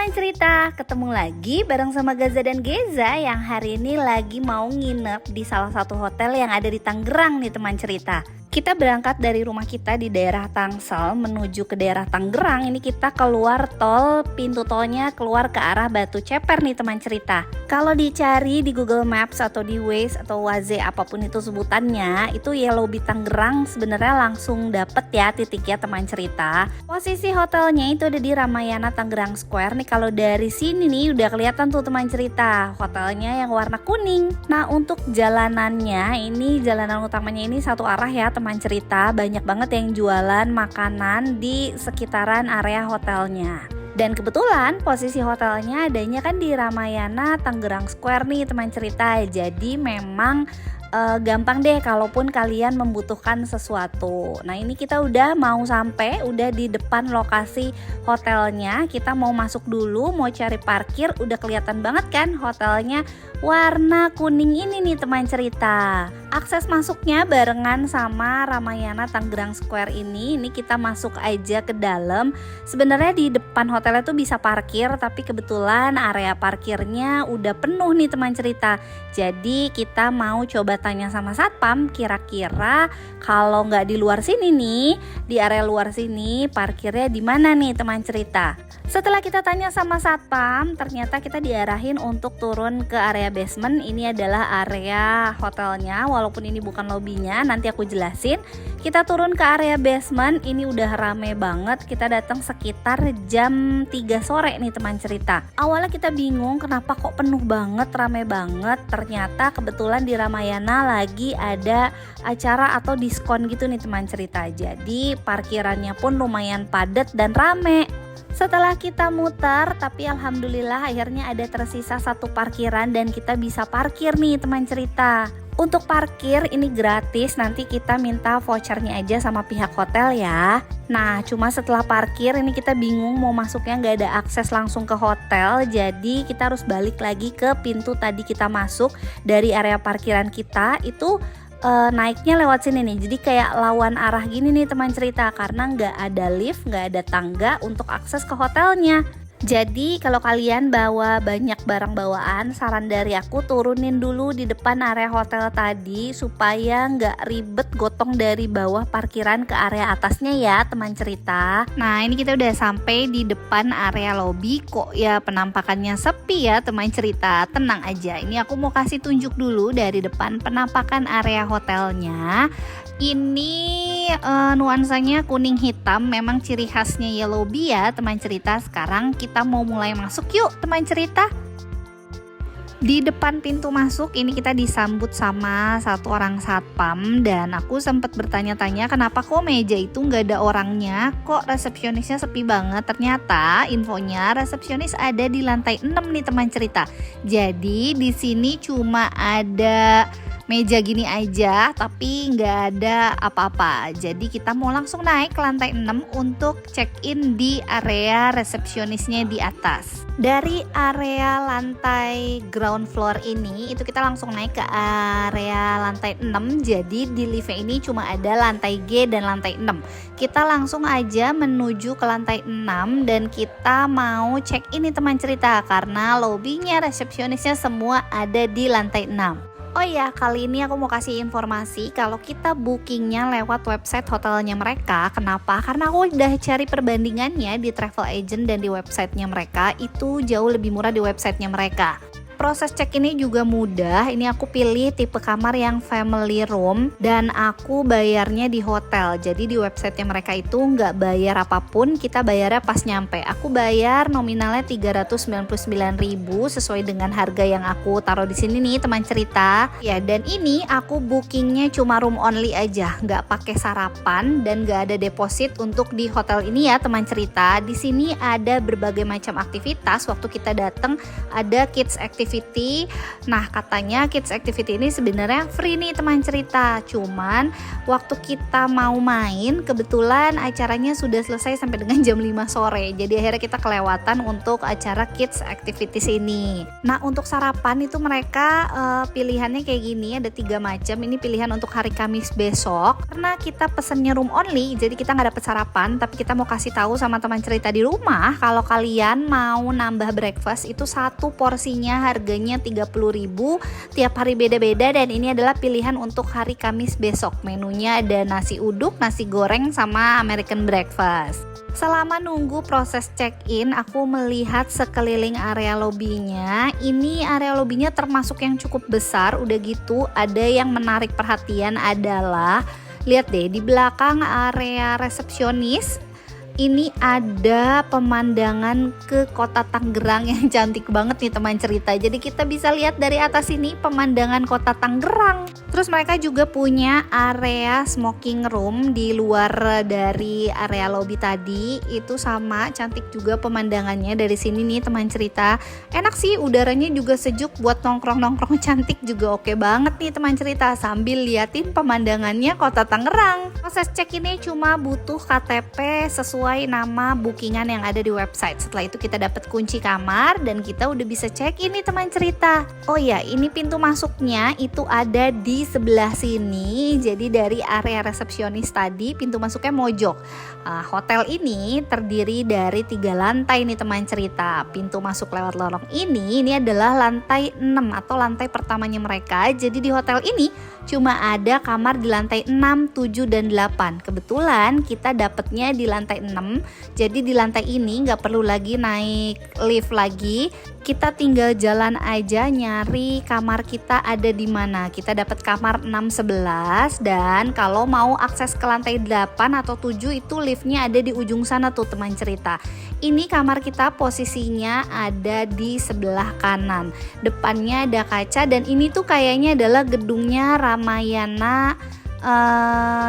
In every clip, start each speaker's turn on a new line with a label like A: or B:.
A: teman cerita, ketemu lagi bareng sama Gaza dan Geza yang hari ini lagi mau nginep di salah satu hotel yang ada di Tangerang nih teman cerita. Kita berangkat dari rumah kita di daerah Tangsel menuju ke daerah Tangerang. Ini kita keluar tol, pintu tolnya keluar ke arah Batu Ceper nih teman cerita. Kalau dicari di Google Maps atau di Waze atau Waze apapun itu sebutannya, itu ya lobby Tangerang sebenarnya langsung dapet ya titiknya teman cerita. Posisi hotelnya itu ada di Ramayana Tangerang Square nih. Kalau dari sini nih udah kelihatan tuh teman cerita, hotelnya yang warna kuning. Nah untuk jalanannya ini, jalanan utamanya ini satu arah ya teman cerita, banyak banget yang jualan makanan di sekitaran area hotelnya. Dan kebetulan posisi hotelnya adanya kan di Ramayana Tangerang Square nih teman cerita. Jadi memang gampang deh kalaupun kalian membutuhkan sesuatu. Nah ini kita udah mau sampai, udah di depan lokasi hotelnya. Kita mau masuk dulu, mau cari parkir. Udah kelihatan banget kan hotelnya warna kuning ini nih teman cerita. Akses masuknya barengan sama Ramayana Tangerang Square ini. Ini kita masuk aja ke dalam. Sebenarnya di depan hotelnya tuh bisa parkir, tapi kebetulan area parkirnya udah penuh nih teman cerita. Jadi kita mau coba tanya sama satpam, kira-kira kalau nggak di luar sini nih, di area luar sini parkirnya di mana nih teman cerita. Setelah kita tanya sama satpam, ternyata kita diarahin untuk turun ke area basement. Ini adalah area hotelnya, walaupun ini bukan lobbynya, nanti aku jelasin. Kita turun ke area basement, ini udah rame banget. Kita datang sekitar jam 3 sore nih teman cerita. Awalnya kita bingung kenapa kok penuh banget, rame banget. Ternyata kebetulan di Ramayana lagi ada acara atau diskon gitu nih teman cerita. Jadi parkirannya pun lumayan padat dan rame. Setelah kita muter, tapi alhamdulillah akhirnya ada tersisa satu parkiran dan kita bisa parkir nih teman cerita. Untuk parkir ini gratis, nanti kita minta vouchernya aja sama pihak hotel ya. Nah cuma setelah parkir ini kita bingung mau masuknya, nggak ada akses langsung ke hotel. Jadi kita harus balik lagi ke pintu tadi kita masuk dari area parkiran kita itu. Naiknya lewat sini nih, jadi kayak lawan arah gini nih teman cerita, karena nggak ada lift, nggak ada tangga untuk akses ke hotelnya. Jadi kalau kalian bawa banyak barang bawaan, saran dari aku turunin dulu di depan area hotel tadi supaya nggak ribet gotong dari bawah parkiran ke area atasnya ya teman cerita. Nah ini kita udah sampai di depan area lobby, kok ya penampakannya sepi ya teman cerita. Tenang aja, ini aku mau kasih tunjuk dulu dari depan penampakan area hotelnya. Ini nuansanya kuning hitam, memang ciri khasnya ya lobby ya teman cerita. Sekarang kita mau mulai masuk yuk teman cerita. Di depan pintu masuk ini kita disambut sama satu orang satpam, dan aku sempat bertanya-tanya kenapa kok meja itu nggak ada orangnya, kok resepsionisnya sepi banget. Ternyata infonya resepsionis ada di lantai 6 nih teman cerita. Jadi di sini cuma ada meja gini aja tapi nggak ada apa-apa. Jadi kita mau langsung naik ke lantai 6 untuk check-in di area resepsionisnya di atas. Dari area lantai ground floor ini itu kita langsung naik ke area lantai 6. Jadi di lift ini cuma ada lantai G dan lantai 6. Kita langsung aja menuju ke lantai 6 dan kita mau check-in nih teman cerita, karena lobbynya, resepsionisnya semua ada di lantai 6. Oh ya, kali ini aku mau kasih informasi kalau kita bookingnya lewat website hotelnya mereka. Kenapa? Karena aku udah cari perbandingannya di travel agent dan di websitenya mereka. Itu jauh lebih murah di websitenya mereka. Proses cek ini juga mudah. Ini aku pilih tipe kamar yang family room dan aku bayarnya di hotel. Jadi di websitenya mereka itu nggak bayar apapun, kita bayarnya pas nyampe. Aku bayar nominalnya 399.000 sesuai dengan harga yang aku taruh di sini nih teman cerita. Ya, dan ini aku bookingnya cuma room only aja, nggak pakai sarapan dan nggak ada deposit untuk di hotel ini ya teman cerita. Di sini ada berbagai macam aktivitas. Waktu kita datang ada kids activity activity. Nah, katanya kids activity ini sebenarnya free nih teman cerita. Cuman waktu kita mau main, kebetulan acaranya sudah selesai sampai dengan jam 5 sore. Jadi akhirnya kita kelewatan untuk acara kids activities ini. Nah, untuk sarapan itu mereka pilihannya kayak gini, ada 3 macam. Ini pilihan untuk hari Kamis besok. Karena kita pesennya room only, jadi kita nggak dapet sarapan, tapi kita mau kasih tahu sama teman cerita di rumah kalau kalian mau nambah breakfast itu satu porsinya harganya 30.000, tiap hari beda-beda, dan ini adalah pilihan untuk hari Kamis besok. Menunya ada nasi uduk, nasi goreng, sama American breakfast. Selama nunggu proses check-in, aku melihat sekeliling area lobbynya. Ini area lobbynya termasuk yang cukup besar. Udah gitu ada yang menarik perhatian adalah, lihat deh di belakang area resepsionis ini ada pemandangan ke kota Tangerang yang cantik banget nih teman cerita. Jadi kita bisa lihat dari atas ini pemandangan kota Tangerang. Terus mereka juga punya area smoking room di luar dari area lobby tadi. Itu sama cantik juga pemandangannya dari sini nih teman cerita. Enak sih, udaranya juga sejuk buat nongkrong-nongkrong cantik juga oke banget nih teman cerita. Sambil liatin pemandangannya kota Tangerang. Proses check-innya cuma butuh KTP sesuai nama bookingan yang ada di website. Setelah itu kita dapat kunci kamar dan kita udah bisa check in nih teman cerita. Oh ya, ini pintu masuknya itu ada di sebelah sini. Jadi dari area resepsionis tadi pintu masuknya mojok. Hotel ini terdiri dari 3 lantai nih teman cerita. Pintu masuk lewat lorong ini adalah lantai 6 atau lantai pertamanya mereka. Jadi di hotel ini cuma ada kamar di lantai 6, 7, dan 8. Kebetulan kita dapetnya di lantai 6. Jadi di lantai ini nggak perlu lagi naik lift lagi. Kita tinggal jalan aja nyari kamar kita ada di mana. Kita dapat kamar 611, dan kalau mau akses ke lantai 8 atau 7 itu liftnya ada di ujung sana tuh teman cerita. Ini kamar kita posisinya ada di sebelah kanan. Depannya ada kaca, dan ini tuh kayaknya adalah gedungnya Ramayana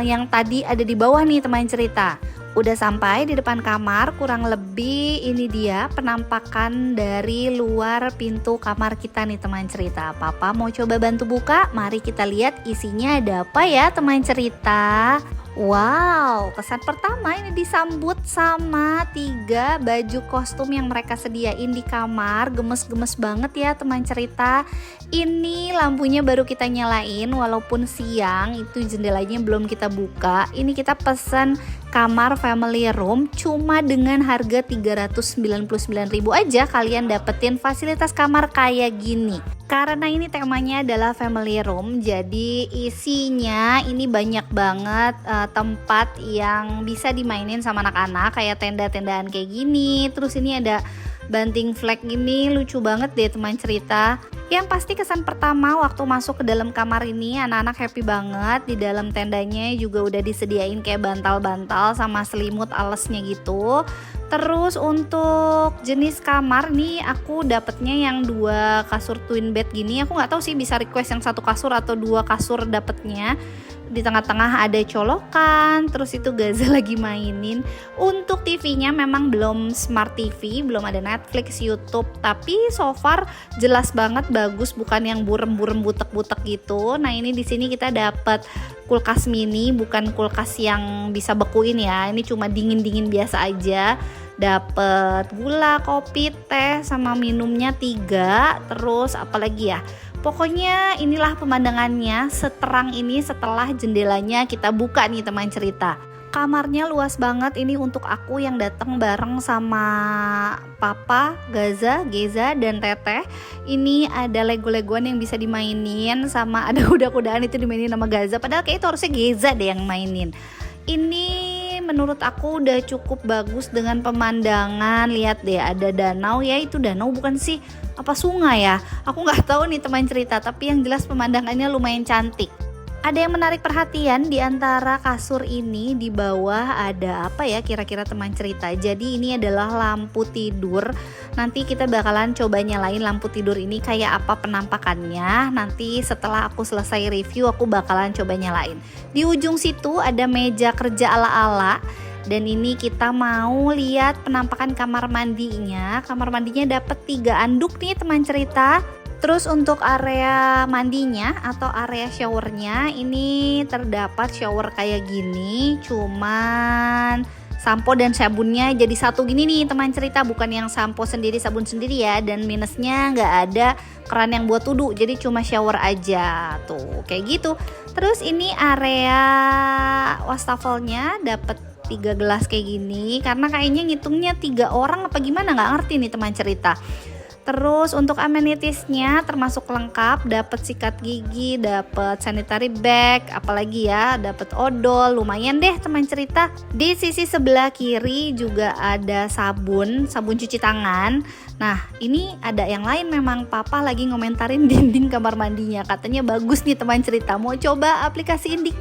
A: yang tadi ada di bawah nih teman cerita. Udah sampai di depan kamar, kurang lebih ini dia penampakan dari luar pintu kamar kita nih teman cerita. Papa mau coba bantu buka? Mari kita lihat isinya ada apa ya teman cerita. Wow, kesan pertama ini disambut sama 3 baju kostum yang mereka sediain di kamar. Gemes-gemes banget ya teman cerita. Ini lampunya baru kita nyalain walaupun siang, itu jendelanya belum kita buka. Ini kita pesan kamar family room cuma dengan harga 399.000 aja kalian dapetin fasilitas kamar kayak gini. Karena ini temanya adalah family room, jadi isinya ini banyak banget tempat yang bisa dimainin sama anak-anak, kayak tenda-tendaan kayak gini. Terus ini ada banting flag gini, lucu banget deh teman cerita. Yang pasti kesan pertama waktu masuk ke dalam kamar ini, anak-anak happy banget. Di dalam tendanya juga udah disediain kayak bantal-bantal sama selimut alesnya gitu. Terus untuk jenis kamar nih aku dapetnya yang 2 kasur twin bed gini. Aku nggak tahu sih bisa request yang 1 kasur atau 2 kasur dapetnya. Di tengah-tengah ada colokan, terus itu Gaza lagi mainin. Untuk TV-nya memang belum smart TV, belum ada Netflix, YouTube, tapi so far jelas banget bagus, bukan yang burem-burem butek-butek gitu. Nah, ini di sini kita dapat kulkas mini, bukan kulkas yang bisa bekuin ya. Ini cuma dingin-dingin biasa aja. Dapat gula, kopi, teh, sama minumnya 3. Terus apalagi ya? Pokoknya inilah pemandangannya seterang ini setelah jendelanya kita buka nih teman cerita. Kamarnya luas banget, ini untuk aku yang datang bareng sama Papa, Geza, dan Teteh. Ini ada Lego-legoan yang bisa dimainin, sama ada kuda-kudaan itu dimainin sama Gaza. Padahal kayak itu harusnya Geza deh yang mainin. Ini menurut aku udah cukup bagus dengan pemandangan. Lihat deh ada danau, ya itu danau bukan sih, apa sungai ya? Aku nggak tahu nih teman cerita, tapi yang jelas pemandangannya lumayan cantik. Ada yang menarik perhatian di antara kasur ini, di bawah ada apa ya kira-kira teman cerita. Jadi ini adalah lampu tidur. Nanti kita bakalan coba nyalain lampu tidur ini kayak apa penampakannya. Nanti setelah aku selesai review aku bakalan coba nyalain. Di ujung situ ada meja kerja ala-ala. Dan ini kita mau lihat penampakan kamar mandinya. Kamar mandinya dapat 3 anduk nih teman cerita. Terus untuk area mandinya atau area showernya ini terdapat shower kayak gini, cuman sampo dan sabunnya jadi satu gini nih teman cerita, bukan yang sampo sendiri sabun sendiri ya. Dan minusnya nggak ada keran yang buat wudhu, jadi cuma shower aja tuh kayak gitu. Terus ini area wastafelnya dapat 3 gelas kayak gini, karena kayaknya ngitungnya 3 orang apa gimana nggak ngerti nih teman cerita. Terus untuk amenitiesnya termasuk lengkap, dapat sikat gigi, dapat sanitary bag, apalagi ya, dapat odol, lumayan deh teman cerita. Di sisi sebelah kiri juga ada sabun cuci tangan. Nah ini ada yang lain, memang papa lagi ngomentarin dinding kamar mandinya, katanya bagus nih teman cerita, mau coba aplikasiin di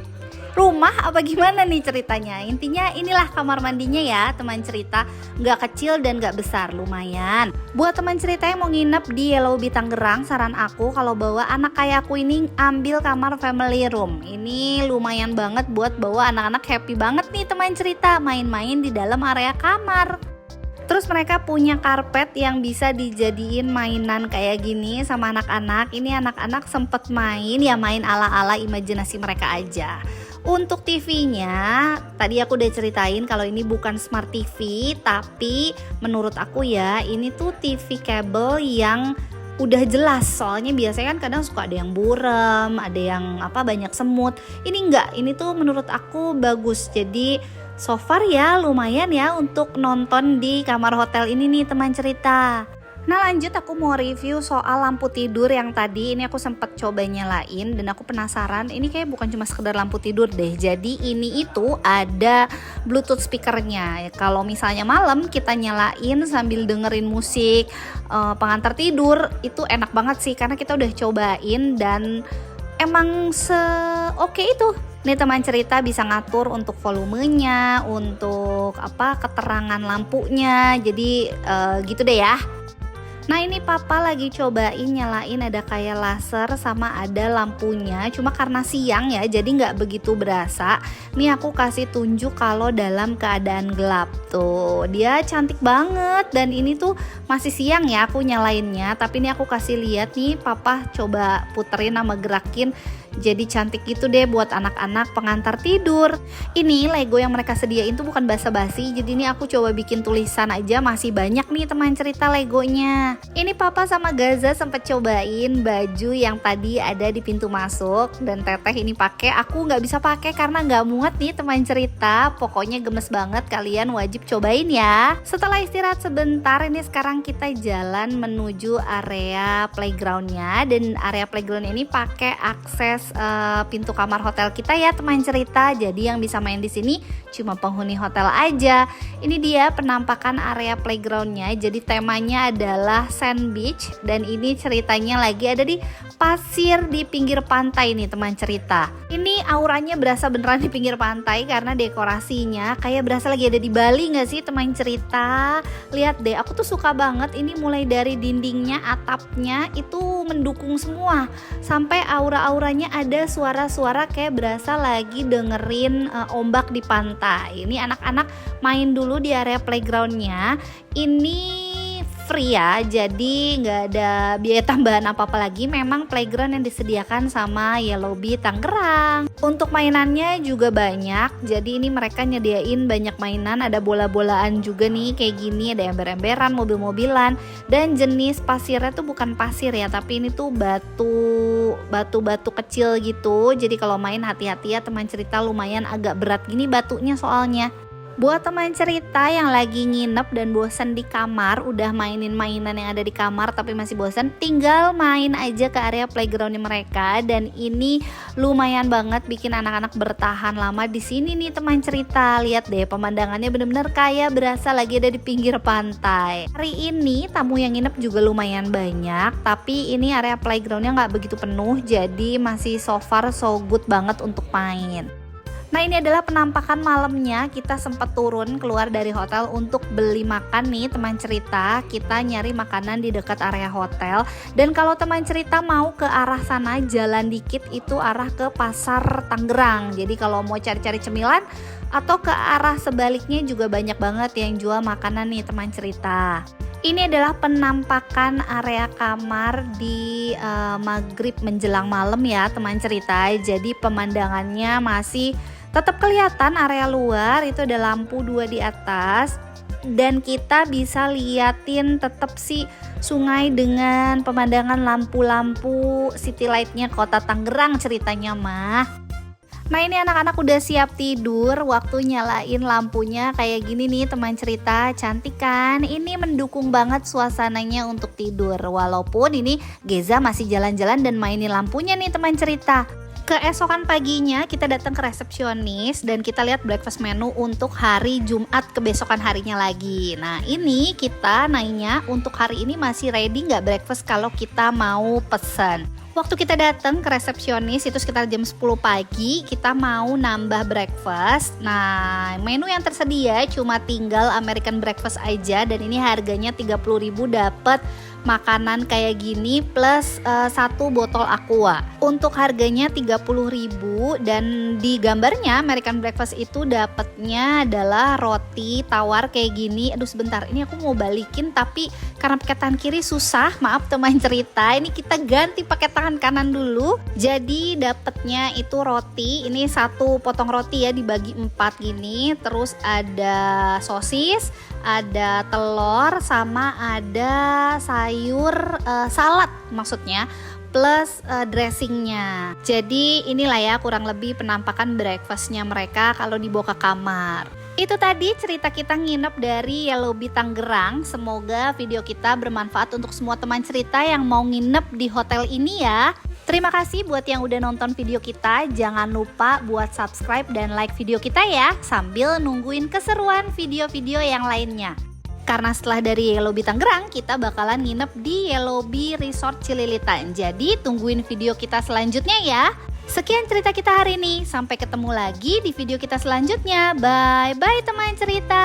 A: rumah apa gimana nih ceritanya. Intinya inilah kamar mandinya ya teman cerita, nggak kecil dan nggak besar, lumayan. Buat teman cerita yang mau nginep di Yellowbee Tangerang, saran aku kalau bawa anak kayak aku ini ambil kamar family room. Ini lumayan banget buat bawa anak-anak, happy banget nih teman cerita main-main di dalam area kamar. Terus mereka punya karpet yang bisa dijadiin mainan kayak gini sama anak-anak. Ini anak-anak sempet main ya, main ala-ala imajinasi mereka aja. Untuk TV-nya, tadi aku udah ceritain kalau ini bukan smart TV, tapi menurut aku ya ini tuh TV kabel yang udah jelas. Soalnya biasanya kan kadang suka ada yang buram, ada yang banyak semut. Ini enggak, ini tuh menurut aku bagus. Jadi so far ya lumayan ya untuk nonton di kamar hotel ini nih teman cerita. Nah lanjut, aku mau review soal lampu tidur yang tadi ini aku sempat coba nyalain dan aku penasaran, ini kayak bukan cuma sekedar lampu tidur deh. Jadi ini itu ada bluetooth speakernya. Kalau misalnya malam kita nyalain sambil dengerin musik pengantar tidur, itu enak banget sih karena kita udah cobain dan emang oke itu. Nih teman cerita bisa ngatur untuk volumenya, untuk keterangan lampunya. Jadi gitu deh ya. Nah ini papa lagi cobain nyalain, ada kayak laser sama ada lampunya. Cuma karena siang ya jadi nggak begitu berasa. Nih aku kasih tunjuk kalau dalam keadaan gelap tuh dia cantik banget. Dan ini tuh masih siang ya aku nyalainnya, tapi ini aku kasih lihat nih, papa coba puterin sama gerakin. Jadi cantik gitu deh buat anak-anak pengantar tidur. Ini Lego yang mereka sediain tuh bukan basa-basi, jadi ini aku coba bikin tulisan aja, masih banyak nih teman cerita Legonya. Ini papa sama Gaza sempet cobain baju yang tadi ada di pintu masuk, dan teteh ini pakai, aku nggak bisa pakai karena nggak muat nih teman cerita. Pokoknya gemes banget, kalian wajib cobain ya. Setelah istirahat sebentar, ini sekarang kita jalan menuju area playgroundnya, dan area playground ini pakai akses pintu kamar hotel kita ya teman cerita. Jadi yang bisa main di sini cuma penghuni hotel aja. Ini dia penampakan area playgroundnya. Jadi temanya adalah sand beach, dan ini ceritanya lagi ada di pasir di pinggir pantai nih teman cerita. Ini auranya berasa beneran di pinggir pantai karena dekorasinya kayak berasa lagi ada di Bali nggak sih teman cerita. Lihat deh, aku tuh suka banget ini, mulai dari dindingnya, atapnya itu mendukung semua, sampai aura-auranya ada suara-suara kayak berasa lagi dengerin ombak di pantai. Ini anak-anak main dulu di area playgroundnya. Ini free ya, jadi nggak ada biaya tambahan apa-apa lagi. Memang playground yang disediakan sama Yellowbee Tangerang. Untuk mainannya juga banyak, jadi ini mereka nyediain banyak mainan. Ada bola-bolaan juga nih kayak gini, ada ember-emberan, mobil-mobilan, dan jenis pasirnya tuh bukan pasir ya, tapi ini tuh batu kecil gitu. Jadi kalau main hati-hati ya teman cerita, lumayan agak berat gini batunya soalnya. Buat teman cerita yang lagi nginep dan bosan di kamar, udah mainin mainan yang ada di kamar tapi masih bosan, tinggal main aja ke area playgroundnya mereka. Dan ini lumayan banget bikin anak-anak bertahan lama di sini nih teman cerita. Lihat deh, pemandangannya bener-bener kayak berasa lagi ada di pinggir pantai. Hari ini tamu yang nginep juga lumayan banyak, tapi ini area playgroundnya nggak begitu penuh, jadi masih so far so good banget untuk main. Nah ini adalah penampakan malamnya. Kita sempat turun keluar dari hotel untuk beli makan nih teman cerita. Kita nyari makanan di dekat area hotel. Dan kalau teman cerita mau ke arah sana, jalan dikit itu arah ke Pasar Tangerang. Jadi kalau mau cari-cari cemilan atau ke arah sebaliknya juga banyak banget yang jual makanan nih teman cerita. Ini adalah penampakan area kamar di maghrib menjelang malam ya teman cerita. Jadi pemandangannya masih tetap kelihatan area luar, itu ada lampu 2 di atas. Dan kita bisa liatin tetap sih sungai dengan pemandangan lampu-lampu city lightnya kota Tangerang ceritanya mah. Nah ini anak-anak udah siap tidur, waktu nyalain lampunya kayak gini nih teman cerita, cantik kan? Ini mendukung banget suasananya untuk tidur, walaupun ini Geza masih jalan-jalan dan mainin lampunya nih teman cerita. Keesokan paginya kita datang ke resepsionis dan kita lihat breakfast menu untuk hari Jumat kebesokan harinya lagi. Nah ini kita nanya untuk hari ini masih ready nggak breakfast kalau kita mau pesan. Waktu kita datang ke resepsionis itu sekitar jam 10 pagi, kita mau nambah breakfast. Nah, menu yang tersedia cuma tinggal American breakfast aja dan ini harganya 30.000 dapat makanan kayak gini plus 1 botol aqua. Untuk harganya 30.000 dan di gambarnya American breakfast itu dapatnya adalah roti tawar kayak gini. Aduh sebentar, ini aku mau balikin tapi karena pakai tangan kiri susah, maaf teman cerita. Ini kita ganti pakai tangan kanan dulu. Jadi dapatnya itu roti, ini 1 potong roti ya dibagi 4 gini. Terus ada sosis, ada telur, sama ada sayur salad maksudnya, plus dressingnya. Jadi inilah ya kurang lebih penampakan breakfastnya mereka kalau dibawa ke kamar. Itu tadi cerita kita nginep dari Yellow Bee Tangerang. Semoga video kita bermanfaat untuk semua teman cerita yang mau nginep di hotel ini ya. Terima kasih buat yang udah nonton video kita. Jangan lupa buat subscribe dan like video kita ya, sambil nungguin keseruan video-video yang lainnya. Karena setelah dari Yellow Bee Tangerang, kita bakalan nginep di Yellow Bee Resort Cililitan. Jadi tungguin video kita selanjutnya ya. Sekian cerita kita hari ini. Sampai ketemu lagi di video kita selanjutnya. Bye-bye teman cerita.